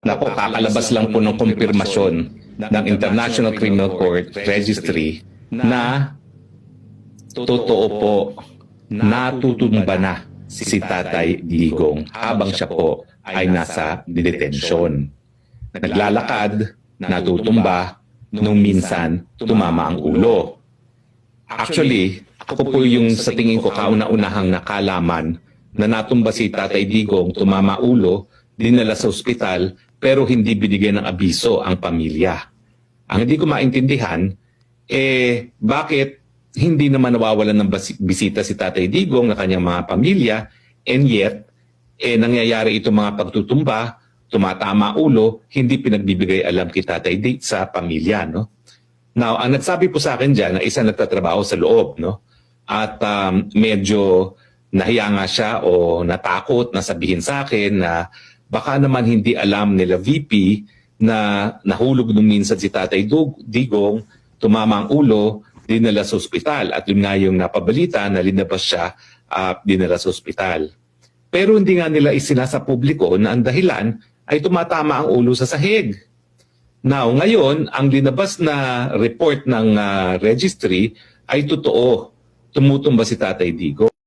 Nako, kakalabas lang po ng kumpirmasyon ng International Criminal Court Registry na totoo po, natutumba na si Tatay Digong habang siya po ay nasa detention. Naglalakad, natutumba, nung minsan tumama ang ulo. Actually, ako po yung sa tingin ko kauna-unahang nakalaman na natumba si Tatay Digong, tumama ulo, dinala sa ospital, pero hindi binigyan ng abiso ang pamilya. Ang hindi ko maintindihan, bakit hindi naman nawawalan ng bisita si Tatay Digong na kanyang mga pamilya, and yet, nangyayari itong mga pagtutumba, tumatama ulo, hindi pinagbibigay alam kay Tatay Digong sa pamilya, no? Now, ang nagsabi po sa akin dyan na isa nagtatrabaho sa loob, no? At medyo nahiya nga siya o natakot na sabihin sa akin na baka naman hindi alam nila VP na nahulog nung minsan si Tatay Digong, tumama ang ulo, dinala sa ospital. At yun nga yung napabalita na linabas siya dinala sa ospital. Pero hindi nga nila isinasa publiko na ang dahilan ay tumatama ang ulo sa sahig. Now, ngayon, ang linabas na report ng registry ay totoo. Tumutumba si Tatay Digong.